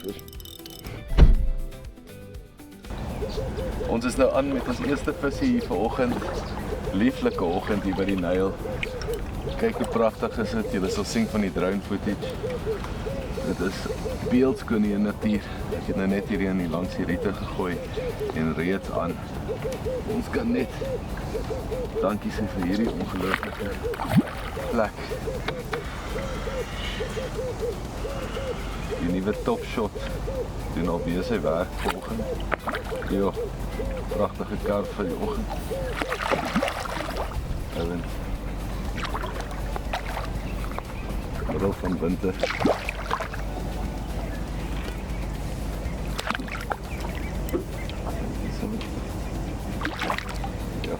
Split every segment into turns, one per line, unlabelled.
vis. Ons is nou aan met ons eerste visie hier vanoggend. Lieflike oggend hier by die Nyl. Kyk hoe pragtig is dit. Julle sal sien van die drone footage. Dit is beeldskoon hier in natuur. Ek het nou net hierheen langs die riete gegooi en reeds aan. Ons kan net dankie sê vir hierdie ongelooflike plek. Die nuwe Top Shot doen al weer sy werk vanoggend. Ja, pragtige kar vir die oggend. Middel van winter. Ja.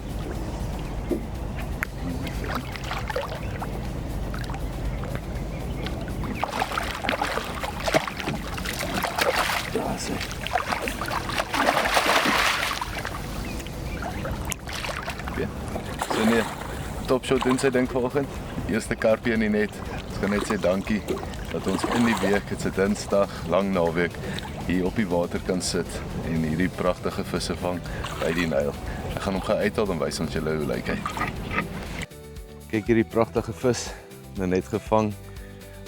Daar is hy. Ja. So nee, Top Shot doen sy ding vanoggend. Eerste karpie in die net. Ons kan net sê dankie dat ons in die week, dit is 'n Dinsdag, lang naweek, hier op die water kan sit en hierdie pragtige visse vang by die Nyl. Ek gaan hom gaan uithaal en wys ons julle hoe lyk hy. Kyk hierdie pragtige vis, nou net gevang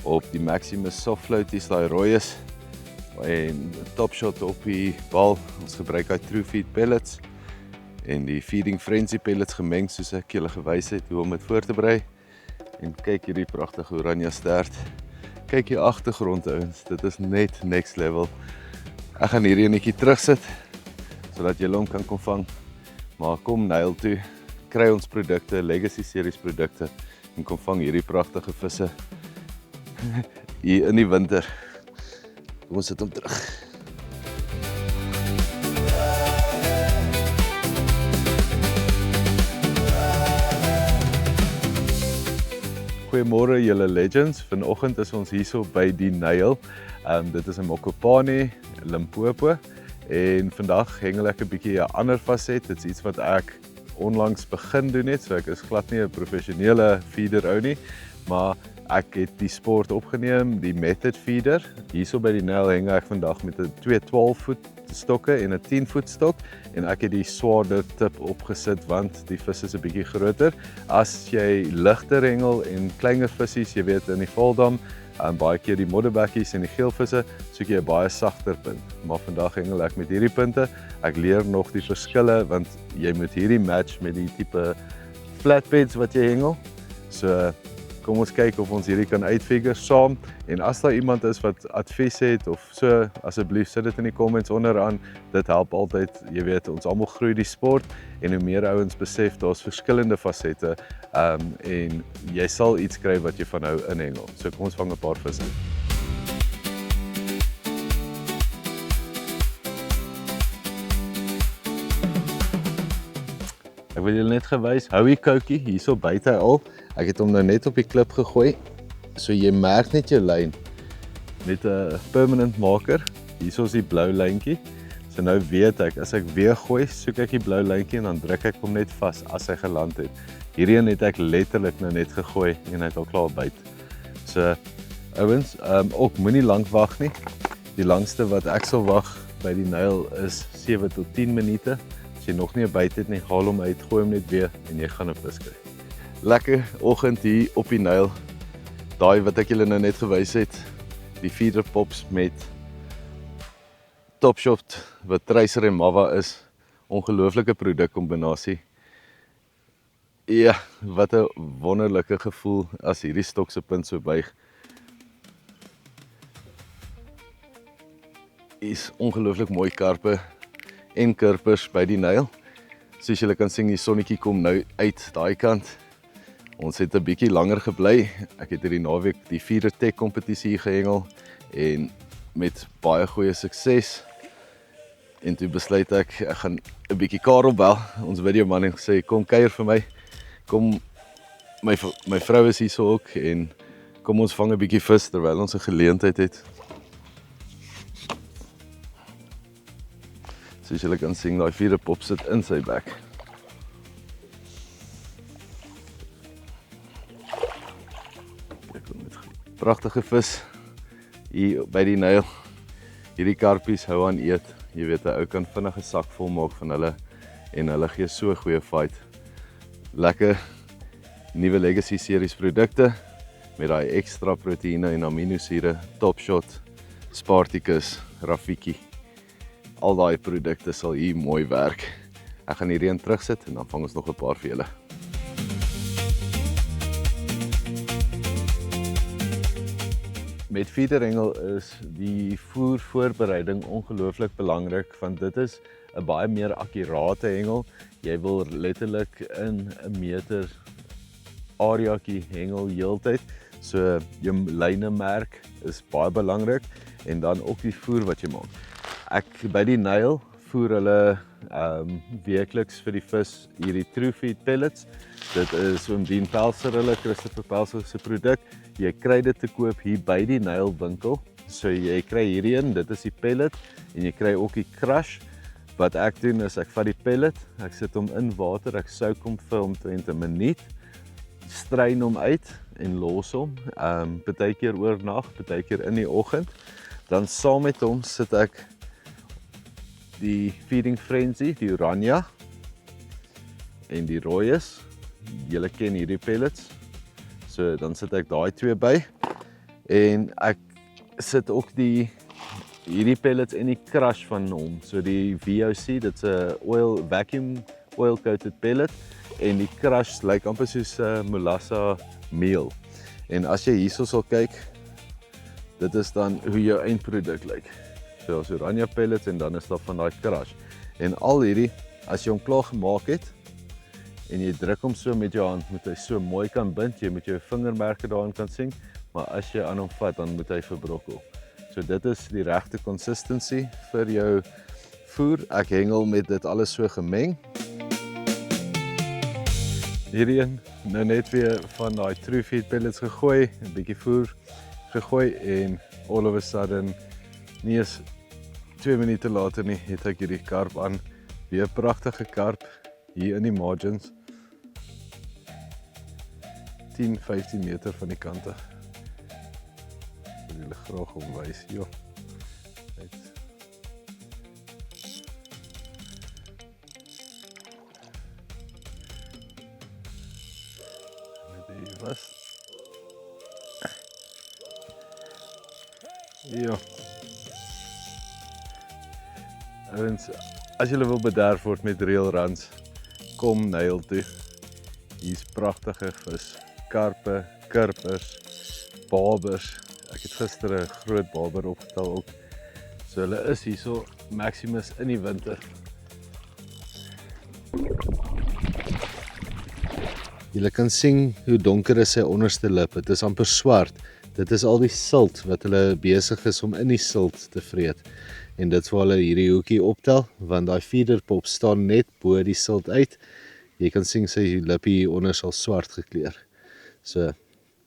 op die Maximus soft floaties, daai rooies. En Top Shot op die bal. Ons gebruik hy True Feed pellets en die Feeding Frenzy pellets gemeng soos ek julle gewys het hoe om dit voor te berei. En kyk hierdie pragtige oranje stert. Kyk hier agtergrond ouens, dit is net next level. Ek gaan hierdie enetjie terugsit sodat julle hom kan kom vang. Maar kom Nyl toe, kry ons produkte, Legacy Series produkte en kom vang hierdie pragtige visse hier in die winter. Kom ons sit hom terug. Goeiemôre julle legends. Vanoggend is ons hierso by die Nyl. Dit is in Mokopane, Limpopo. En vandag hengel ek 'n bietjie 'n ander faset. Dit is iets wat ek onlangs begin doen het. So ek is glad nie 'n professionele feeder ou nie, maar ek het die sport opgeneem, die method feeder. Hierso by die Nyl heng ek vandag met 'n 2 12-voet stokke en 'n 10-voet stok en ek het die swaarder tip opgesit want die vis is 'n bietjie groter. As jy ligter hengel en kleiner visse, jy weet in die Valdam, baie keer die modderbekkies en die geelvisse, soek jy 'n baie sagter punt. Maar vandag hengel ek met hierdie punte. Ek leer nog die verskille want jy moet hierdie match met die tipe flatbeds wat jy hengel. So kom ons kyk of ons hierdie kan uitfigure saam. En as daar iemand is wat advies het of so, asseblief sit dit in die comments onderaan. Dit help altyd, jy weet, ons almal groei die sport en hoe meer ouens besef daar's verskillende fasette en jy sal iets kry wat jy van hou in hengel. So kom ons vang 'n paar visse. Ek wil julle net gewys, Howie Koutjie hierso buite al. Ek het hom nou net op die klip gegooi. So jy merk net jou lyn met 'n permanent marker. Hierso is die blou lyntjie. So nou weet ek, as ek weer gooi, soek ek die blou lyntjie en dan druk ek hom net vas as hy geland het. Hierdie een het ek letterlik nou net gegooi en hy het al klaar byt. So ouens, ook moenie lank wag nie. Die langste wat ek sal wag by die Nyl is 7 tot 10 minute. As jy nog nie 'n byt het nie, haal hom uit, gooi hom net weer en jy gaan 'n vis kry. Lekker oggend hier op die Nyl. Daai wat ek julle nou net gewys het, die feeder pops met Top Shot wat Tracer en Mava is, ongelooflike produkkombinasie. Ja, wat 'n wonderlike gevoel as hierdie stok se punt so buig. Is ongelooflik mooi karpe en kurpers by die Nyl. Soos julle kan sien, die sonnetjie kom nou uit daai kant. Ons het 'n bietjie langer gebly. Ek het hierdie naweek die Feeder Tech kompetisie hier gehengel en met baie goeie sukses. En toe besluit ek gaan 'n bietjie Karel bel, ons videoman, en gesê kom kuier vir my. Kom, my vrou is hierso ook en kom ons vang 'n bietjie vis terwyl ons 'n geleentheid het. Soos julle kan sien, daai feeder pop sit in sy bek. Pragtige vis hier by die Nyl. Hierdie karpies hou aan eet. Jy weet, 'n ou kan vinnig 'n sak vol maak van hulle en hulle gee so goeie fight. Lekker nuwe Legacy series produkte met daai ekstra proteïene en aminosure, Top Shot, Spartacus, Rafiki. Al daai produkte sal hier mooi werk. Ek gaan hierdie een terugsit en dan vang ons nog 'n paar vir julle. Met feederhengel is die voervoorbereiding ongelooflik belangrik, want dit is 'n baie meer akkurate hengel. Jy wil letterlik in 'n meter areakie hengel heeltyd. So jou lyne merk is baie belangrik en dan ook die voer wat jy maak. Ek by die Nyl voer hulle weekliks vir die vis hierdie True Feed pellets. Dit is Oom Dien Pelser, Christopher Pelser se produk. Jy kry dit te koop hier by die Nyl winkel. So jy kry hierdie een, dit is die pellet en jy kry ook die crush. Wat ek doen is ek vat die pellet, ek sit hom in water, ek souk hom vir omtrent 'n minuut, stryn hom uit en los hom. Partykeer oornag, partykeer in die oggend. Dan saam met hom sit ek die Feeding Frenzy, die Oranje en die Rooies. Julle ken hierdie pellets. So dan sit ek daai twee by en ek sit ook hierdie pellets in die crush van hom. So die VOC, dit's 'n vacuum oil coated pellet en die crush lyk amper soos molassa meel. En as jy hierso sal kyk, dit is dan hoe jou eindproduk lyk. So as Oranje pellets en dan is daar van daai crush. En al hierdie, as jy hom klaar gemaak het en jy druk hom so met jou hand, moet hy so mooi kan bind, jy moet jou vingermerke daarin kan sien, maar as jy aan hom vat, dan moet hy verbrokkel. So dit is die regte consistency vir jou voer. Ek hengel met dit alles so gemeng. Hierdie een, nou net weer van daai True Feed pellets gegooi, 'n bietjie voer gegooi en all of a sudden, nie eens 2 minute later nie, het ek hierdie karp aan. Weer 'n pragtige karp hier in die margins. 10-15 meter van die kante. Ek wil julle graag omwys, joh. Was? Ja. Ouens, as julle wil bederf word met real runs, kom Nyl toe. Hier's pragtige vis, karpe, kurpers, babers. Ek het gister 'n groot baber opgetel ook. So hulle is hierso Maximus in die winter. Julle kan sien hoe donker is sy onderste lip. Dit is amper swart. Dit is al die silt wat hulle besig is om in die silt te vreet. En dit is waar hulle hierdie hoekie optel, want daai feederpop staan net bo die silt uit. Jy kan sien sy lippie hier onder sal swart gekleur. So,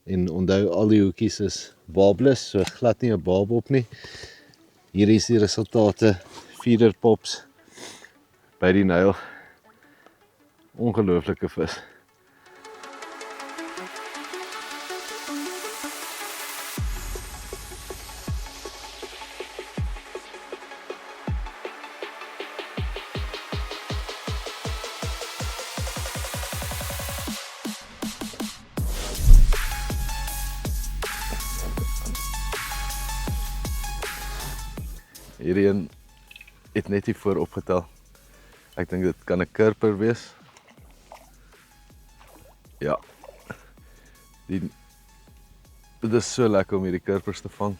en onthou al die hoekies is babless, so glad nie 'n bab op nie. Hier is die resultate, feederpops by die Nyl. Ongelooflike vis. Hierdie een het net hier voor opgetel. Ek dink dit kan 'n kurper wees. Ja. Dit is so lekker om hierdie kurpers te vang.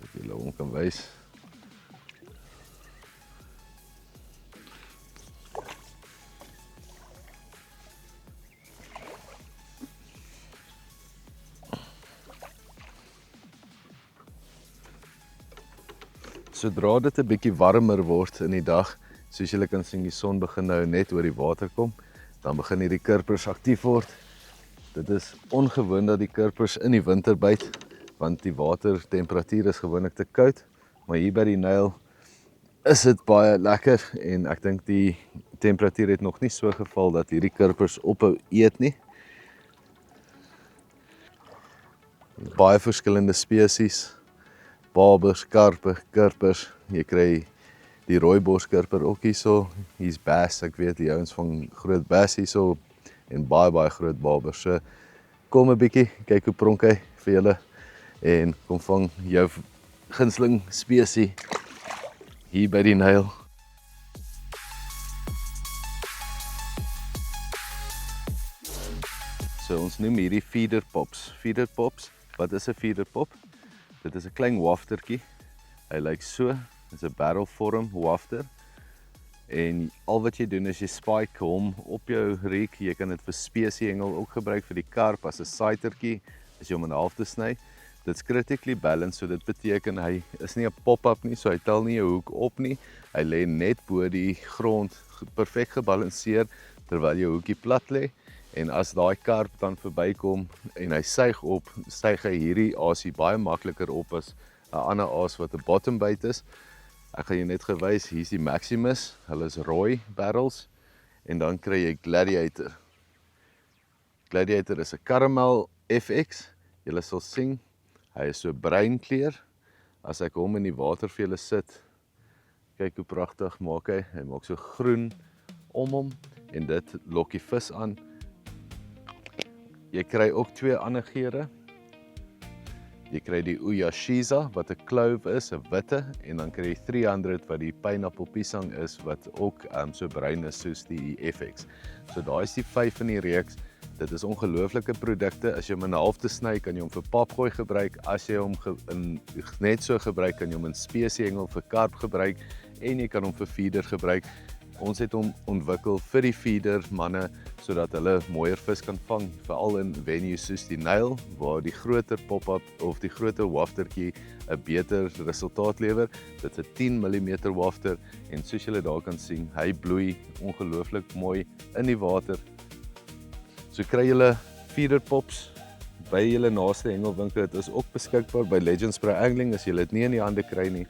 As ek julle hom kan wys. Sodra dit 'n bietjie warmer word in die dag, soos julle kan sien, die son begin nou net oor die water kom, dan begin hierdie kurpers aktief word. Dit is ongewoon dat die kurpers in die winter byt, want die watertemperatuur is gewoonlik te koud, maar hier by die Nyl is dit baie lekker en ek dink die temperatuur het nog nie so geval dat hierdie kurpers ophou eet nie. Baie verskillende spesies. babers, karpe, kurpers. Jy kry die rooiboskurper ook hierso. Hier's bass, ek weet die ouens van groot bass hierso en baie groot babers. So kom 'n bietjie, kyk hoe pronk hy vir julle en kom vang jou gunsteling spesie hier by die Nyl. So ons noem hierdie feeder pops. Feeder pops, wat is 'n feeder pop? Dit is 'n klein waftertjie. Hy lyk so, dit is 'n barrelvorm wafter. En al wat jy doen is jy spike hom op jou riek. Jy kan dit vir spesiehengel ook gebruik vir die karp as 'n saitertjie as jy hom in half te sny. Dit's critically balanced, so dit beteken hy is nie 'n pop-up nie, so hy tel nie 'n hoek op nie. Hy lê net bo die grond, perfek gebalanseer terwyl jou hoekie plat lê. En as daai karp dan verbykom en hy suig op, suig hy hierdie aasie baie makliker op as 'n ander aas wat 'n bottom bait is. Ek gaan jou net gewys, hier's die Maximus, hulle is rooi barrels en dan kry jy Gladiator. Gladiator is 'n Caramel FX. Julle sal sien, hy is so bruin kleur. As ek hom in die water vir julle sit, kyk hoe pragtig maak hy. Hy maak so groen om hom en dit lok die vis aan. Jy kry ook twee ander geure. Jy kry die Uyashiza wat 'n clove is, 'n witte, en dan kry jy 300 wat die pineapple pisang is wat ook so bruin is soos die FX. So daai is die 5 in die reeks. Dit is ongelooflike produkte. As jy hom in 'n half te sny, kan jy hom vir papgooi gebruik. As jy hom net so gebruik, kan jy hom in spesiehengel vir karp gebruik en jy kan hom vir feeder gebruik. Ons het hom ontwikkel vir die feeder manne sodat hulle mooier vis kan vang, veral in venues soos die Nyl waar die groter pop-up of die groter waftertjie 'n beter resultaat lewer. Dit's 'n 10 mm wafter en soos julle daar kan sien, hy bloei ongelooflik mooi in die water. So kry julle feeder pops by julle naaste hengelwinkel. Dit is ook beskikbaar by Legends Pro Angling as julle dit nie in die hande kry nie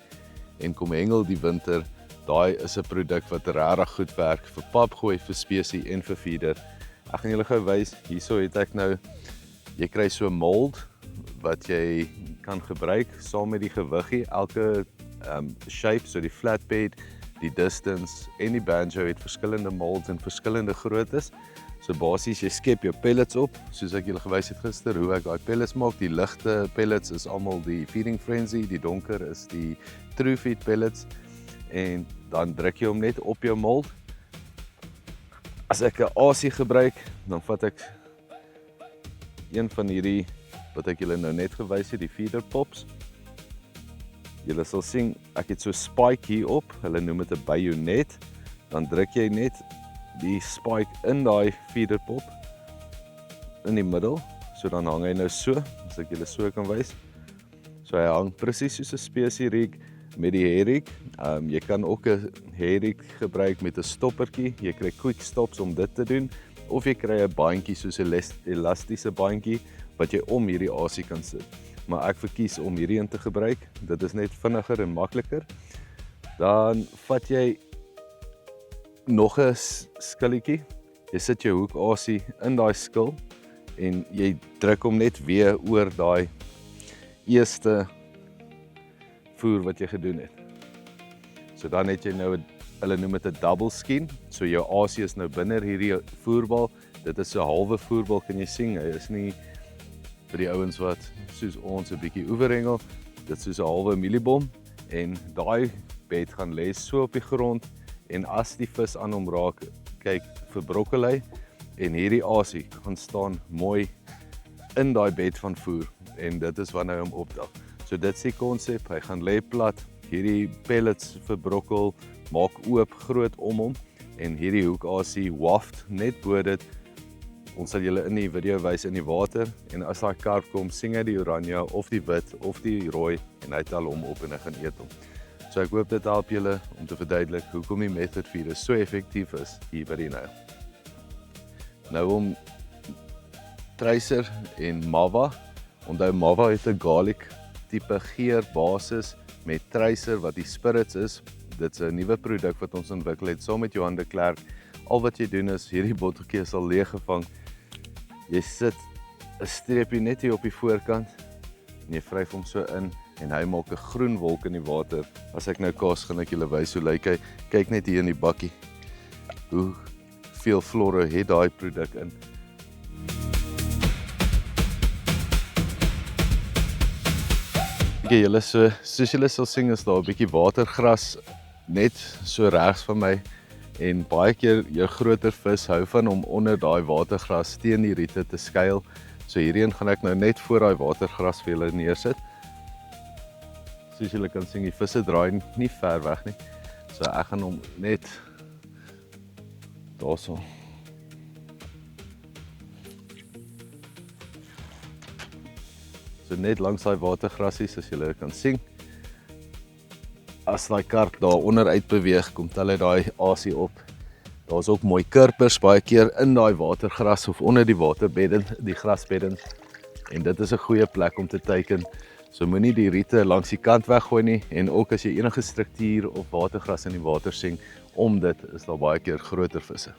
en kom hengel die winter. Daai is 'n produk wat regtig goed werk vir papgooi, vir spesie en vir feeder. Ek gaan julle gou wys. Hierso het ek nou, jy kry so 'n mold wat jy kan gebruik saam met die gewiggie. Elke shape, so die flatbed, die distance en die banjo het verskillende molds en verskillende groottes. So basies jy skep jou pellets op, soos ek julle gewys het gister hoe ek daai pellets maak. Die ligte pellets is almal die Feeding Frenzy, die donker is die True Feed pellets. En dan druk jy hom net op jou mold. As ek 'n aasie gebruik, dan vat ek een van hierdie wat ek julle nou net gewys het, die feeder pops. Julle sal sien, ek het so spike hier op, hulle noem dit 'n bajonet. Dan druk jy net die spike in daai feeder pop in die middel, so dan hang hy nou so, as ek julle so kan wys. So hy hang presies soos 'n spesie riek met die herriek. Jy kan ook 'n herriek gebruik met 'n stoppertjie. Jy kry quick stops om dit te doen of jy kry 'n bandjie soos 'n elastiese bandjie wat jy om hierdie aasie kan sit. Maar ek verkies om hierdie een te gebruik. Dit is net vinniger en makliker. Dan vat jy nog 'n skilletjie. Jy sit jou hoek aasie in daai skil en jy druk hom net weer oor daai eerste voer wat jy gedoen het. So dan het jy nou, hulle noem dit 'n double skin. So jou aasie is nou binne hierdie voerbal. Dit is so 'n halwe voerbal, kan jy sien. Hy is nie vir die ouens wat soos ons 'n bietjie oeverhengel. Dit is soos 'n halwe mieliebom en daai bed gaan lê so op die grond en as die vis aan hom raak, kyk, verbrokkel hy en hierdie aasie gaan staan mooi in daai bed van voer en dit is wanneer hy hom optel. So dit is die konsep, hy gaan lê plat, hierdie pellets verbrokkel, maak oop groot om hom en hierdie hoekasie waft net bo dit. Ons sal julle in die video wys in die water en as daai karp kom, sien hy die oranje of die wit of die rooi en hy tel hom op en hy gaan eet hom. So ek hoop dit help julle om te verduidelik hoekom die method feeder so effektief is hier by die Nyl. Nou om Tracer en Mava. Onthou Mava het 'n garlic tipe geur basis met Tracer wat die spirits is. Dit's 'n nuwe produk wat ons ontwikkel het saam met Johan de Klerk. Al wat jy doen is hierdie botteltjie sal leeg gevang. Jy sit 'n streepie net hier op die voorkant en jy vryf hom so in en hy maak 'n groen wolk in die water. As ek nou kaas, gaan ek julle wys hoe lyk hy. Kyk net hier in die bakkie. Hoe veel flore het daai produk in. Okay, julle soos julle sal sien is daar 'n bietjie watergras net so regs van my en baie keer jou groter vis hou van om onder daai watergras teen die riete te skuil. So hierheen gaan ek nou net voor daai watergras vir julle neersit. Soos julle kan sien, die visse draai nie ver weg nie. So ek gaan hom net daarso. So net langs daai watergrasies, as julle kan sien. As daai karp daar onder uitbeweeg, kom tel hy daai asie op. Daar's ook mooi kurpers baie keer in daai watergras of onder die waterbedden, die grasbedden. En dit is 'n goeie plek om te teiken. So moenie die riete langs die kant weggooi nie en ook as jy enige struktuur of watergras in die water sien, om dit is daar baie keer groter visse.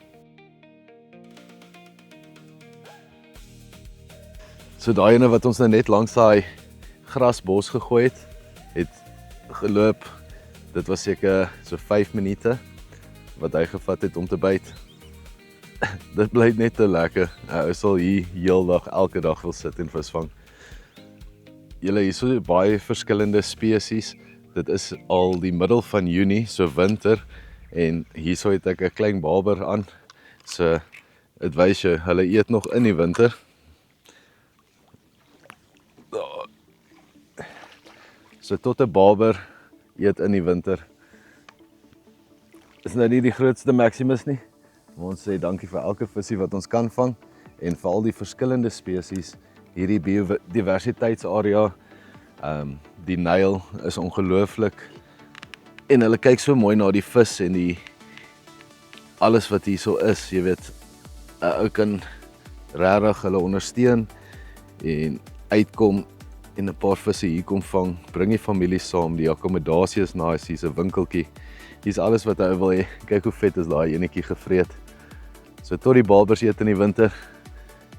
So daai ene wat ons nou net langs daai grasbos gegooi het geloop. Dit was seker so 5 minute wat hy gevat het om te byt. Dit bly net te lekker. Hy sal hier heeldag elke dag wil sit en visvang. Julle hier so baie verskillende spesies. Dit is al die middel van Junie, so winter en hierso het ek 'n klein barber aan. So dit wys jy, hulle eet nog in die winter. So tot 'n barber eet in die winter. Is nou nie die grootste Maximus nie. Maar ons sê dankie vir elke visie wat ons kan vang en vir al die verskillende spesies. Hierdie biodiversiteitsarea, die Nyl is ongelooflik. En hulle kyk so mooi na die vis en die alles wat hier so is, jy weet. Ou kan regtig hulle ondersteun en uitkom en 'n paar visse hier kom vang, bring die familie saam, die akkommodasie is nice, hier's 'n winkeltjie. Hier's alles wat hy wil hê. Kyk hoe vet is daai enetjie gevreet. So tot die barbers eet in die winter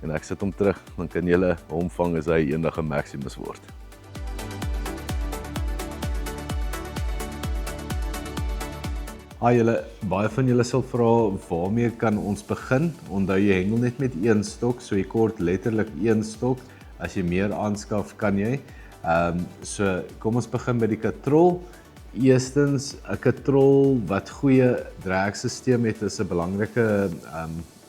en ek sit hom terug, dan kan julle hom vang as hy eendag 'n Maximus word. Julle, baie van julle sal vra waarmee kan ons begin? Onthou jy hengel net met een stok, so jy kort letterlik een stok. As jy meer aanskaf, kan jy. So kom ons begin by die katrol. Eerstens, 'n katrol wat goeie drekstelsel het is 'n belangrike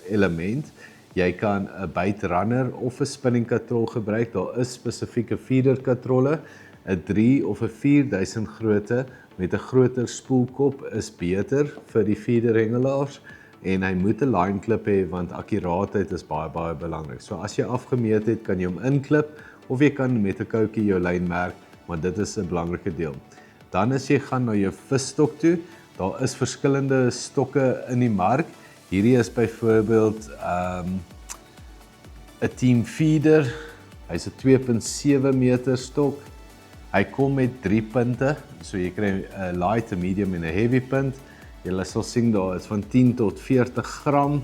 element. Jy kan 'n bytrunner of 'n spinning katrol gebruik. Daar is spesifieke feeder katrolle. 'n 3 of 'n 4000 grootte met 'n groter spoelkop is beter vir die feeder hengelaars en hy moet 'n line klip hê want akkuraatheid is baie belangrik. So as jy afgemeet het, kan jy hom inklip of jy kan met 'n koutjie jou lyn merk, maar dit is 'n belangrike deel. Dan as jy gaan na jou visstok toe, daar is verskillende stokke in die mark. Hierdie is byvoorbeeld 'n team feeder. Hy's 'n 2.7 meter stok. Hy kom met 3 punte, so jy kry 'n light, 'n medium en 'n heavy punt. Julle sal sien daar is van 10 tot 40 gram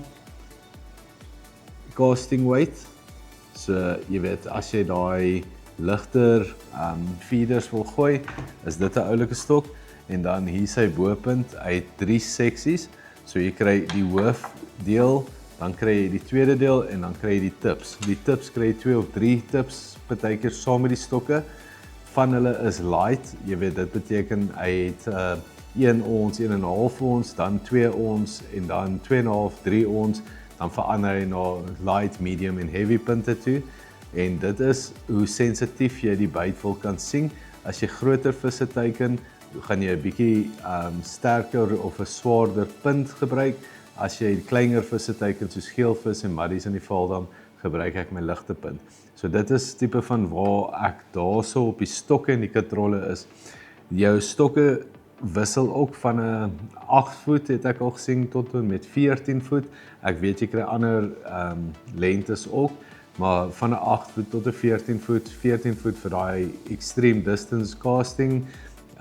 casting weight. So jy weet, as jy daai ligter feeders wil gooi, is dit 'n oulike stok. En dan hier sy bopunt, hy het 3 seksies. So jy kry die hoofdeel, dan kry jy die tweede deel en dan kry jy die tips. Die tips kry jy 2 of 3 tips partykeer saam met die stokke. Van hulle is light, jy weet dit beteken hy het 1 ons, 1,5 ons, dan 2 ons en dan 2,5, 3 ons, dan verander hy na light, medium en heavy punte toe. En dit is hoe sensitief jy die byt wil kan sien. As jy groter visse teiken, gaan jy 'n bietjie sterker of 'n swaarder punt gebruik. As jy kleiner visse teiken soos geelvis en maddies in die Vaaldam, gebruik ek my ligte punt. So dit is tipe van waar ek daarso op die stokke en die katrolle is. Jou stokke wissel ook van 'n 8 voet het ek al gesien tot en met 14 voet. Ek weet jy kry ander lengtes ook, maar van 'n 8 voet tot 'n 14 voet vir daai extreme distance casting.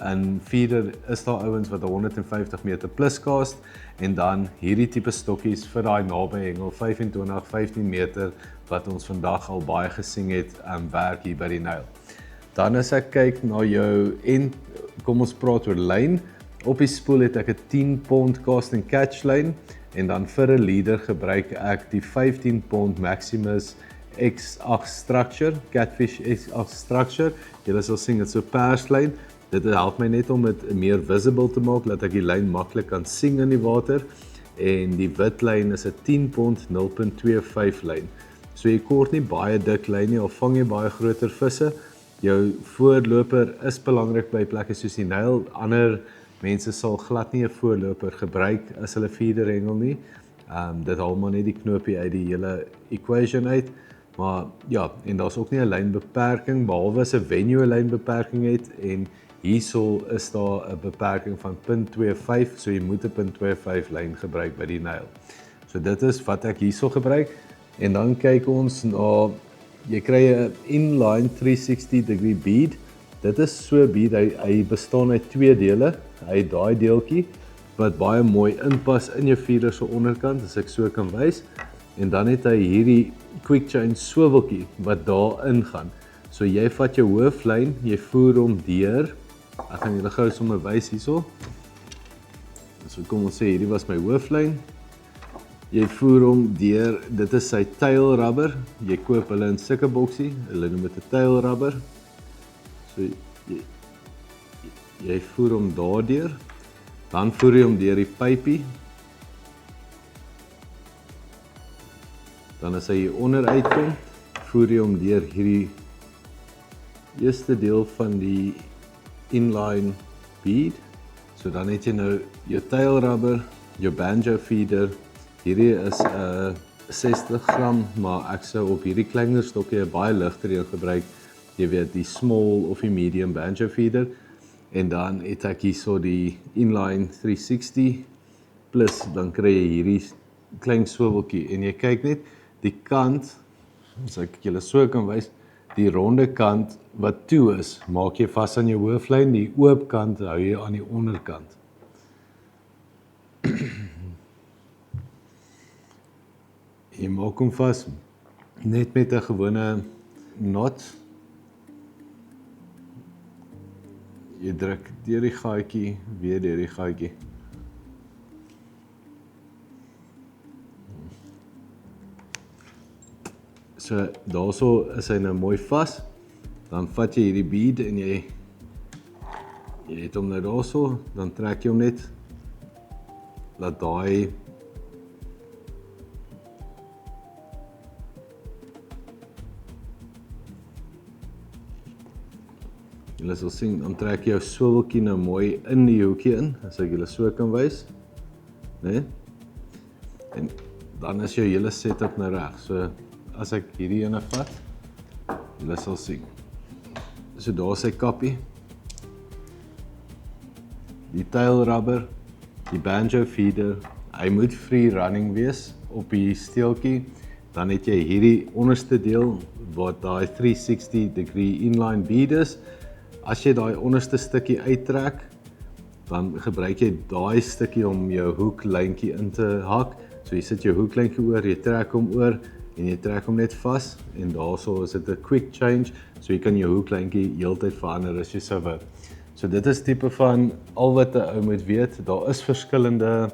En feeder is daar ouens wat 150 meter plus cast en dan hierdie tipe stokkies vir daai naby hengel 25, 15 meter wat ons vandag al baie gesien het werk hier by die Nyl. Dan as ek kyk na jou kom ons praat oor lyn. Op die spoel het ek 'n 10 pond cast and catch lyn en dan vir 'n leader gebruik ek die 15 pond Maximus X8 structure, Catfish X8 structure. Julle sal sien dit's so 'n perslyn. Dit help my net om dit meer visible te maak, dat ek die lyn maklik kan sien in die water. En die wit lyn is 'n 10 pond 0.25 lyn. So jy kort nie baie dik lyn nie, al vang jy baie groter visse. Jou voorloper is belangrik by plekke soos die Nyl. Ander mense sal glad nie 'n voorloper gebruik as hulle feeder hengel nie. Dit haal maar net die knoopie uit die hele equation uit. Maar ja, en daar's ook nie 'n lynbeperking behalwe as 'n venue 'n lynbeperking het en hierso is daar 'n beperking van 0.25, so jy moet 'n 0.25 lyn gebruik by die Nyl. So dit is wat ek hierso gebruik en dan kyk ons na jy kry 'n inline 360 degree bead. Dit is so 'n bead, hy bestaan uit twee dele. Hy het daai deeltjie wat baie mooi inpas in jou feeder se onderkant, as ek so kan wys. En dan het hy hierdie quick change swiveltjie wat daarin gaan. So jy vat jou hooflyn, jy voer hom deur. Ek gaan julle gou sommer wys hierso. So kom ons sê hierdie was my hooflyn. Jy voer hom deur, dit is sy tail rubber. Jy koop hulle in sulke boksie, hulle noem dit 'n tail rubber. So jy voer hom daardeur. Dan voer jy hom deur die pypie. Dan as hy hier onder uitkom, voer jy hom deur hierdie eerste deel van die inline bead. So dan het jy nou jou tail rubber, jou banjo feeder. Hierdie is 'n 60 gram, maar ek sou op hierdie kleiner stokkie 'n baie ligter een gebruik. Jy weet die small of die medium banjo feeder. En dan het ek hierso die inline 360 plus dan kry jy hierdie klein swiveltjie en jy kyk net die kant, as ek julle so kan wys, die ronde kant wat toe is, maak jy vas aan jou hooflyn, die oop kant hou jy aan die onderkant. Jy maak hom vas net met 'n gewone knot. Jy druk deur die gaatjie, weer deur die gaatjie. So daarso is hy nou mooi vas. Dan vat jy hierdie bead en jy het hom nou daarso, dan trek jy hom net laat daai julle sal sien, dan trek jy jou swiveltjie nou mooi in die hoekie in, as ek julle so kan wys, né? En dan is jou hele setup nou reg. So as ek hierdie ene vat, julle sal sien. So daar is sy kappie, die tail rubber, die banjo feeder, hy moet free running wees op die steeltjie. Dan het jy hierdie onderste deel wat daai 360 degree inline bead is. As jy daai onderste stukkie uittrek, dan gebruik jy daai stukkie om jou hoeklyntjie in te hak. So jy sit jou hoeklyntjie oor, jy trek hom oor en jy trek hom net vas en daarso is dit 'n quick change, so jy kan jou hoeklyntjie heeltyd verander as jy sou wou. So dit is tipe van al wat 'n ou moet weet. Daar is verskillende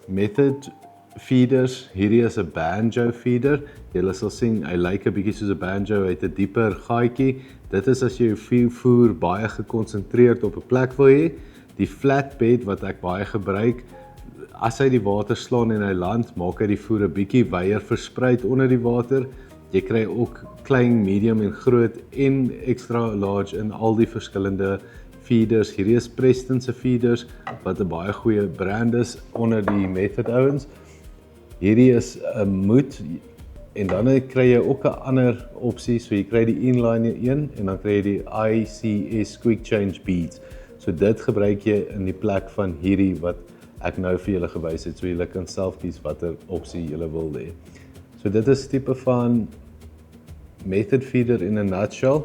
method feeders. Hierdie is 'n banjo feeder. Julle sal sien hy lyk 'n bietjie soos 'n banjo, hy het 'n dieper gaatjie. Dit is as jy jou voer baie gekonsentreerd op 'n plek wil hê. Die flatbed wat ek baie gebruik, as hy die water slaan en hy land, maak hy die voer 'n bietjie wyer versprei onder die water. Jy kry ook klein, medium en groot en extra large in al die verskillende feeders. Hierdie is Preston se feeders wat 'n baie goeie brand is onder die method ouens. Hierdie is 'n moed en dan kry jy ook 'n ander opsie, so jy kry die inline een en dan kry jy die ICS quick change beads. So dit gebruik jy in die plek van hierdie wat ek nou vir julle gewys het, so julle kan self kies watter opsie julle wil hê. So dit is tipe van method feeder in a nutshell.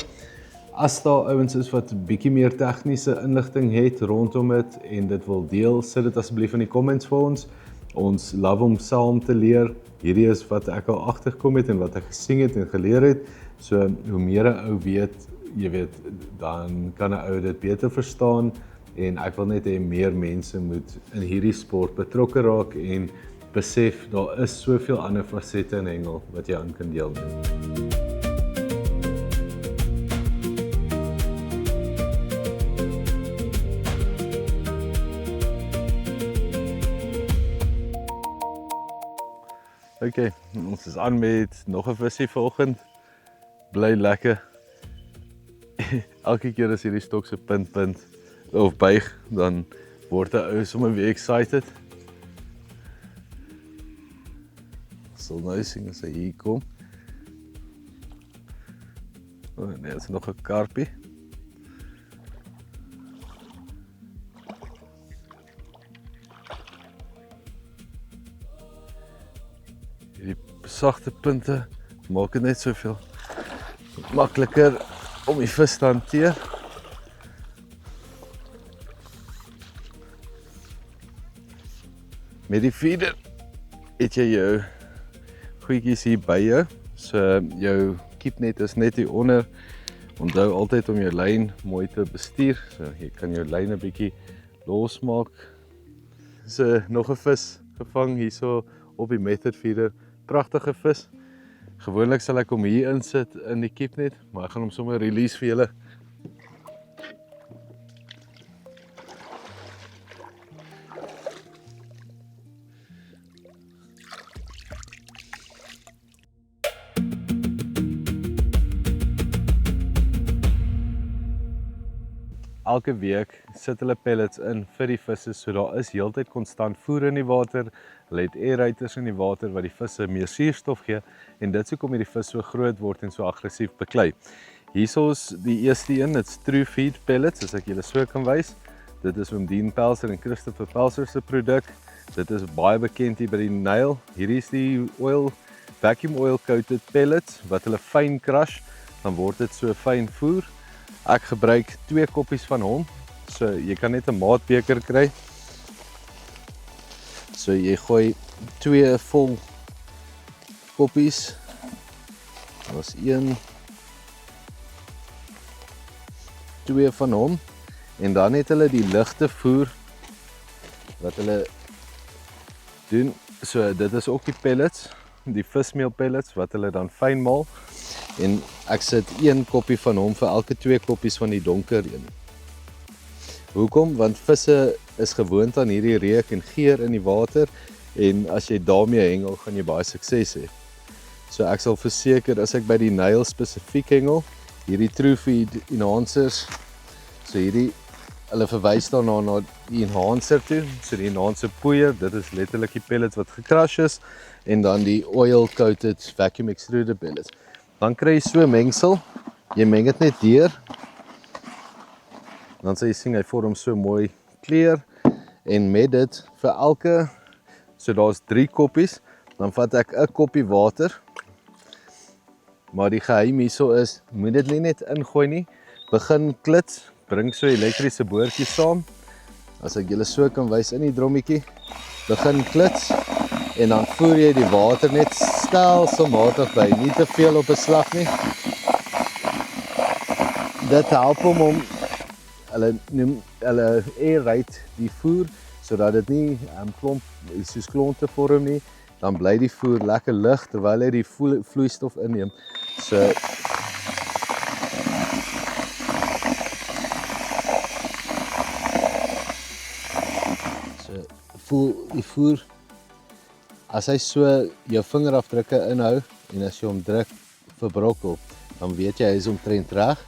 As daar ouens is wat bietjie meer tegniese inligting het rondom dit en dit wil deel, sit dit asseblief in die comments vir ons. Ons love om saam te leer. Hierdie is wat ek al agtergekom het en wat ek gesien het en geleer het. So hoe meer 'n ou weet, jy weet, dan kan 'n ou dit beter verstaan en ek wil net hê meer mense moet in hierdie sport betrokke raak en besef daar is soveel ander fasette in hengel wat jy aan kan deelneem. Okay, ons is aan met nog 'n visie vanoggend. Bly lekker. Elke keer as hierdie stok se punt of buig, dan word 'n ou sommer weer excited. Sal nou sien as hy hier kom. Oh nee, dit is nog 'n karpie. Hierdie sagte punte maak dit net soveel makliker om die vis te hanteer. Met die feeder het jy jou goedjies hier by jou. So jou kiepnet is net hier onder. Onthou altyd om jou lyn mooi te bestuur. So jy kan jou lyn 'n bietjie losmaak. So nog 'n vis gevang hierso op die method feeder. Pragtige vis. Gewoonlik sal ek hom hier insit in die kiepnet, maar ek gaan hom sommer release vir julle. Elke week sit hulle pellets in vir die visse, so daar is heeltyd konstant voer in die water. Hulle het aerators in die water wat die visse meer suurstof gee en dit is hoekom hierdie vis so groot word en so aggressief beklei. Hierso is die eerste een, dit's True Feed pellets, as ek julle so kan wys. Dit is oom Dean Pelser en Christopher Pelser se produk. Dit is baie bekend hier by die Nyl. Hierdie is die vacuum oil coated pellets wat hulle fyn crush, dan word dit so fyn voer. Ek gebruik 2 koppies van hom. So jy kan net 'n maatbeker kry. So jy gooi 2 vol koppies. Daar's 1 2 van hom en dan het hulle die ligte voer wat hulle doen. So dit is ook die pellets, die vismeel pellets wat hulle dan fyn maal. En ek sit 1 koppie van hom vir elke 2 koppies van die donker een. Hoekom? Want visse is gewoond aan hierdie reuk en geur in die water en as jy daarmee hengel, gaan jy baie sukses hê. So ek sal verseker as ek by die Nyl spesifiek hengel, hierdie True Feed enhancers, so hierdie, hulle verwys daarna na die enhancer toe, so die enhancer poeier, dit is letterlik die pellets wat gecrush is, en dan die oil coated vacuum extruded pellets. Dan kry jy so 'n mengsel, jy meng dit net deur, dan sal jy sien hy vorm so mooi kleur, en met dit vir elke, so daar's 3 koppies, dan vat ek 'n koppie water, maar die geheim hierso is, moet dit nie net ingooi nie, begin klits, bring so elektriese boortjie saam, as ek julle so kan wys in die drommetjie, begin klits, en dan voer jy die water net stelselmatig by, nie te veel op 'n slag nie. Dit help hom om, hulle aerate die voer, sodat dit nie soos klonte vorm nie, dan bly die voer lekker lig, terwyl hy die vloeistof inneem. So, voel die voer, as hy so jou vingerafdrukke inhou, en as jy hom druk verbrokkel, dan weet jy hy is omtrent reg.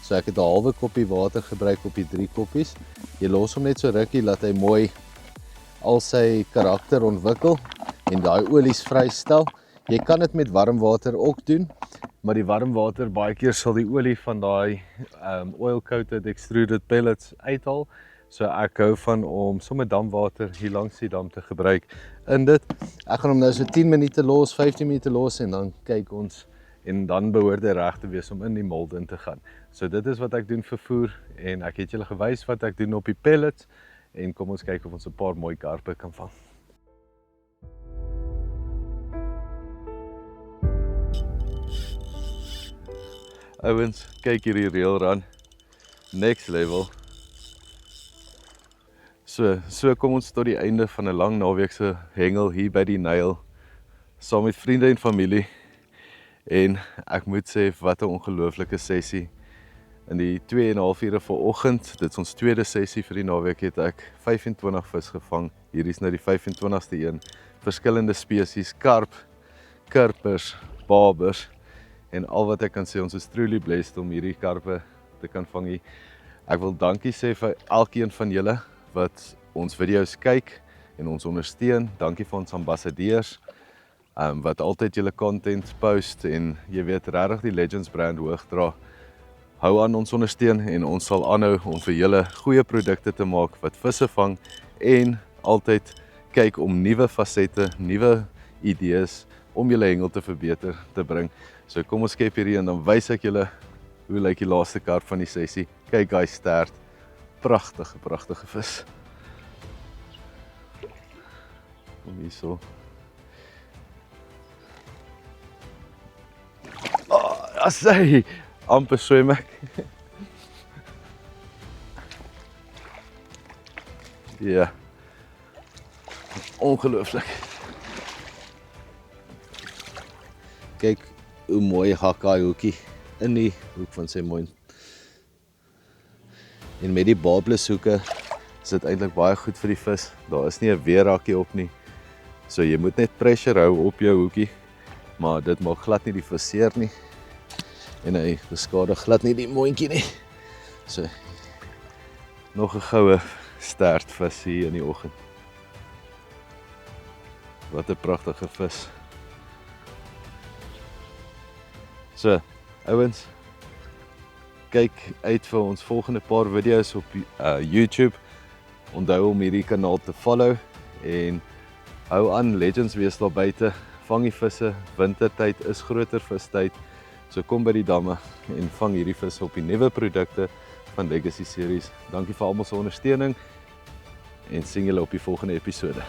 So ek het 'n halwe koppie water gebruik op die 3 koppies. Jy los hom net so rukkie, laat hy mooi al sy karakter ontwikkel, en daai olies vrystel. Jy kan dit met warm water ook doen, maar die warm water, baie keer sal die olie van daai oil coated extruded pellets uithaal. So ek hou van om sommer damwater hier langs die dam te gebruik in dit. Ek gaan hom nou so 10 minute los, 15 minute los en dan kyk ons, en dan behoort hy reg te wees om in die mold in te gaan. So dit is wat ek doen vir voer, en ek het julle gewys wat ek doen op die pellets, en kom ons kyk of ons 'n paar mooi karpe kan vang. Ouens, kyk hierdie reel run. Next level. So kom ons tot die einde van 'n lang naweekse hengel hier by die Nyl, saam met vriende en familie. En ek moet sê, wat 'n ongelooflike sessie. In die 2,5 ure vanoggend, dit is ons tweede sessie vir die naweek, het ek 25 vis gevang. Hier is nou die 25ste een. Verskillende spesies, karp, kirpers, babers. En al wat ek kan sê, ons is truly blessed om hierdie karpe te kan vang hier. Ek wil dankie sê vir elkeen van julle wat ons video's kyk en ons ondersteun. Dankie vir ons ambassadeurs wat altyd julle content post en jy weet regtig die Legends brand hoog dra. Hou aan ons ondersteun en ons sal aanhou om vir julle goeie produkte te maak wat visse vang en altyd kyk om nuwe fasette, nuwe idees om julle hengel te verbeter te bring. So kom ons skep hierdie en dan wys ek julle hoe lyk die laaste karp van die sessie. Kyk hy stert. Pragtige vis. Kom hierso. As hy amper swem ek. Ja. Ongelooflik. Kyk hoe mooi hak hy hoekie in die hoek van sy mond. En met die babeless hoeke is dit eintlik baie goed vir die vis. Daar is nie 'n weerhakkie op nie. So jy moet net pressure hou op jou hoekie, maar dit maak glad nie die vis seer nie. En hy beskadig glad nie die mondjie nie. So nog 'n goue stert vis hier in die oggend. Wat 'n pragtige vis. So, ouens, kyk uit vir ons volgende paar video's op YouTube. Onthou om hierdie kanaal te follow en hou aan, Legends wees daar buite. Vang die visse, wintertyd is groter vistyd. So kom by die damme en vang hierdie vis op die nuwe produkte van Legacy Series. Dankie vir almal se ondersteuning en sien julle op die volgende episode.